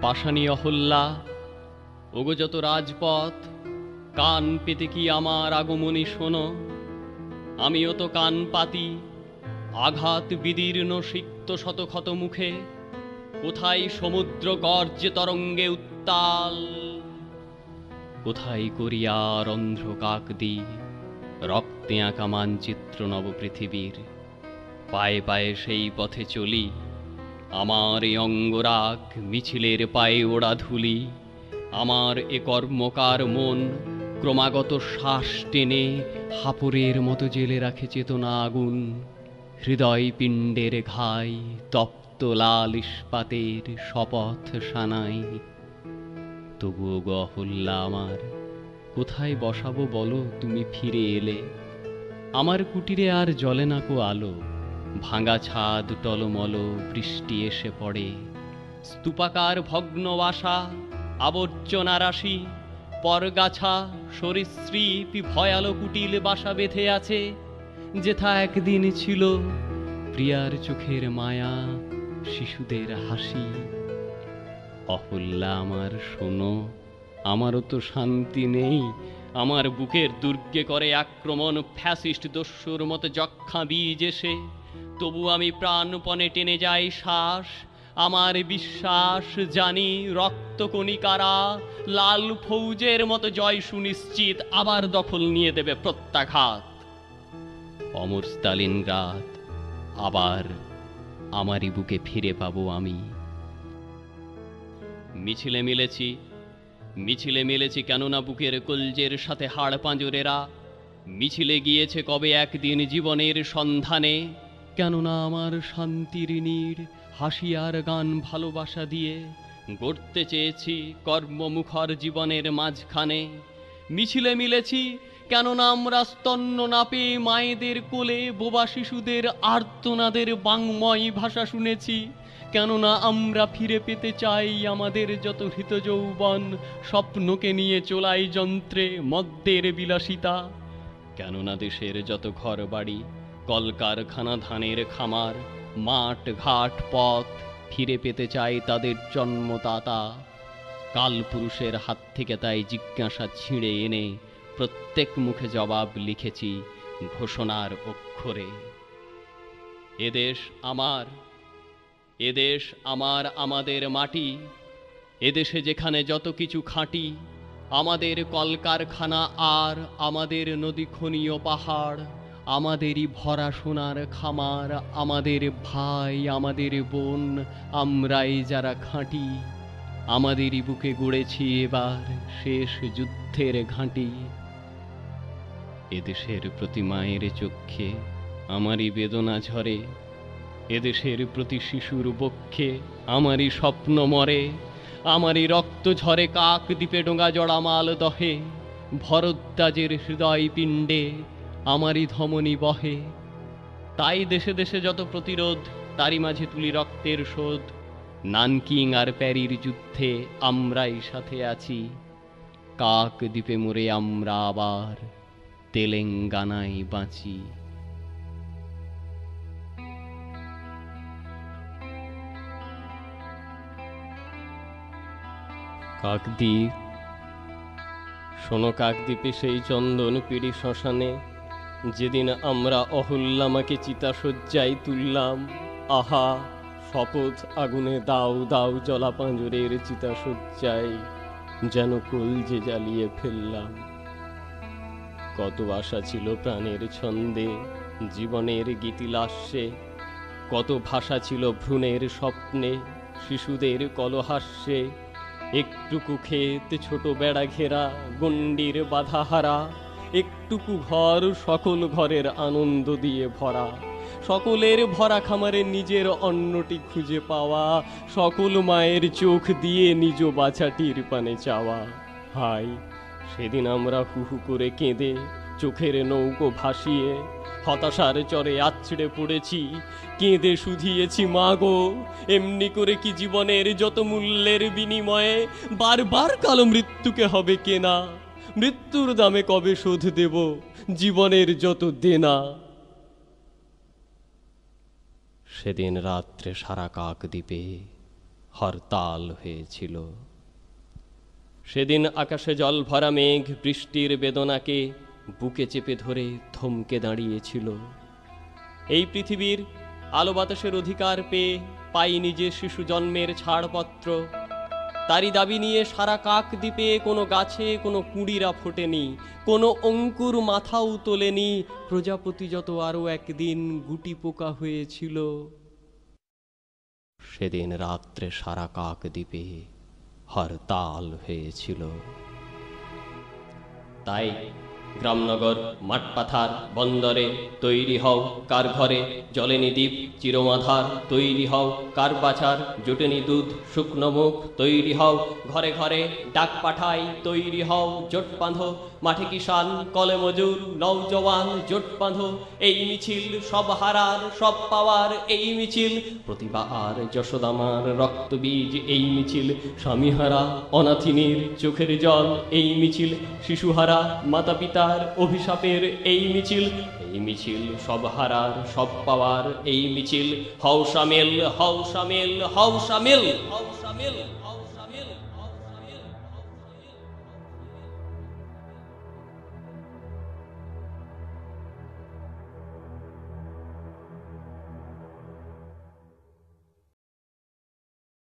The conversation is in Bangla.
পাষাণী অহল্যা, ওগো যত রাজপথ, কান পেতে কি আমার আগমনী শোনো। আমিও তো কান পাতি, আঘাত বিদীর্ণ সিক্ত শতক্ষত মুখে। কোথায় সমুদ্র গর্জে তরঙ্গে উত্তাল, কোথায় করিয়ার অন্ধ্র কাকদি, রক্তে আঁকা মানচিত্র নবপৃথিবীর। পায়ে পায়ে সেই পথে চলি, আমার এ অঙ্গরাগ মিছিলের পায়ে ওড়া ধুলি। আমার এ কর্মকার মন ক্রমাগত শ্বাস টেনে হাপরের মতো জেলে রাখে চেতনা আগুন। হৃদয় পিণ্ডের ঘাই তপ্ত লাল ইস্পাতের শপথ সানাই। তবুও গো অহল্যা আমার, কোথায় বসাবো বলো তুমি ফিরে এলে। আমার কুটিরে আর জ্বলে না কো আলো, ভাঙা ছাদ টলমল বৃষ্টি এসে পড়ে। স্তূপাকার ভগ্ন বাসা, আবর্জনা রাশি, পরগাছা সরীসৃপ ভয়ালো কুটিল বাসা বেঁধে আছে। যেথা একদিন ছিল প্রিয়ার চোখের মায়া, শিশুদের হাসি। অহল্যা আমার শোনো, আমারও তো শান্তি নেই। আমার বুকের দুর্গে করে আক্রমণ ফ্যাসিস্ট দস্যুর মতো যক্ষা বীজ এসে। তবু আমি প্রাণপণে টেনে যাই শ্বাস। আমার বিশ্বাস, জানি রক্তকণিকারা লাল ফৌজের মতো জয় সুনিশ্চিত আবার দখল নিয়ে দেবে প্রত্যাঘাত। অমর স্তালিনগ্রাদ আবার আমারই বুকে ফিরে পাবো আমি। মিছিলে মিলেছি কেননা বুকের কলজের সাথে হাড় পাঁজরেরা। মিছিলে গিয়েছে কবে একদিন জীবনের সন্ধানে। কেননা আমার শান্তির নীড় হাসি আর গান ভালোবাসা দিয়ে গড়তে চেয়েছি কর্মমুখর জীবনের মাঝখানে। মিছিলে মিলেছি কেননা আমরা স্তন্য না পেয়ে মায়েদের কোলে বোবা শিশুদের আর্তনাদের বাংময় ভাষা শুনেছি। কেননা আমরা ফিরে পেতে চাই আমাদের যত হৃত যৌবন, স্বপ্নকে নিয়ে চলাই যন্ত্রে মদ্যের বিলাসিতা। কেননা দেশের যত ঘর বাড়ি, কলকারখানা, ধানের খামার, মাঠ ঘাট পথ ফিরে পেতে চাই তাদের জন্মদাতা। কালপুরুষের হাত থেকে তাই জিজ্ঞাসা ছিঁড়ে এনে প্রত্যেক মুখে জবাব লিখেছি ঘোষণার অক্ষরে। এদেশ আমার, এদেশ আমার, আমাদের মাটি। এদেশে যেখানে যত কিছু খাঁটি, আমাদের কলকারখানা আর আমাদের নদী খনি ও পাহাড়, আমাদেরই ভরা সোনার খামার, আমাদের ভাই আমাদের বোন, আমরাই যারা খাঁটি। আমাদেরই বুকে গড়েছি এবার শেষ যুদ্ধের ঘাঁটি। এদেশের প্রতি মায়ের চক্ষে আমারই বেদনা ঝরে। এদেশের প্রতি শিশুর বক্ষে আমারই স্বপ্ন মরে। আমারই রক্ত ঝরে কাক দ্বীপে ডোঙা জড়া মাল দহে। ভরদ্বাজের হৃদয় পিণ্ডে আমারই ধমনী বহে। তাই দেশে দেশে যত প্রতিরোধ, তারই মাঝে তুলি রক্তের শোধ। নানকিং আর প্যারির যুদ্ধে আমরাই সাথে আছি। কাক দ্বীপে মরে আমরা আবার তেলেঙ্গানায় বাঁচি। কাকদ্বীপ, শোনো কাকদ্বীপে সেই চন্দন পিড়ি শ্মশানে যেদিন আমরা অহল্যামাকে চিতাশয্যায় তুললাম। আহা, শপথ আগুনে দাও দাও জলা পাঁজরের চিতাশয্যায় যেন কলজে জ্বালিয়ে ফেললাম। কত আশা ছিল প্রাণের ছন্দে, জীবনের গীতিলাস্যে। কত ভাষা ছিল ভ্রূণের স্বপ্নে, শিশুদের কলহাস্যে। একটুকু ক্ষেত ছোট বেড়া ঘেরা, গণ্ডির বাধাহারা। একটুকু ঘর সকল ঘরের আনন্দ দিয়ে ভরা। সকলের ভরা খামারে নিজের অন্নটি খুঁজে পাওয়া। সকল মায়ের চোখ দিয়ে নিজ বাছাটির পানে চাওয়া। হায়, সেদিন আমরা হু হু করে কেঁদে চোখের নৌকো ভাসিয়ে হতাশার চরে আছড়ে পড়েছি। কেঁদে শুধিয়েছি মা গো, এমনি করে কি জীবনের যত মূল্যের বিনিময়ে বারবার কালো মৃত্যুকে হবে কেনা। মৃত্যুর দামে কবে শোধ দেব জীবনের যত দেনা। সেদিন রাত্রে সারা কাকদ্বীপে হরতাল হয়েছিল। সেদিন আকাশে জল ভরা মেঘ বৃষ্টির বেদনাকে বুকে চেপে ধরে থমকে দাঁড়িয়েছিল। এই পৃথিবীর আলো বাতাসের অধিকার পেয়ে পাইনি যে শিশু জন্মের ছাড়পত্র, তারই দাবি নিয়ে সারা কাকদ্বীপে কোনো গাছে কোনো কুঁড়িরা ফোটেনি, কোনো অঙ্কুর মাথাও তোলেনি। প্রজাপতি যত আরো একদিন গুটি পোকা হয়েছিল। সেদিন রাত্রে সারা কাকদ্বীপে হরতাল হয়েছিল। তাই গ্রামনগর মাঠপাথার বন্দরে তৈরি হও কার ঘরে জ্বলেনি দ্বীপ চিরমাধার, তৈরি হও কার বাছার জোটেনি দুধ শুকনো মুখ, তৈরি হও ঘরে ঘরে ডাক পাঠাই, তৈরি হও জোট বাঁধো মাঠে কিষান কলে মজুর নওজওয়ান জোট বাঁধো। এই মিছিল সব হারার সব পাওয়ার, এই মিছিল প্রতিভা আর যশোদামার রক্তবীজ, এই মিছিল স্বামীহারা অনাথিনীর চোখের জল, এই মিছিল শিশুহারা মাতা পিতার অভিশাপের, এই মিছিল সব হারার সব পাওয়ার, এই মিছিল হও শামিল হও শামিল হও শামিল হও শামিল।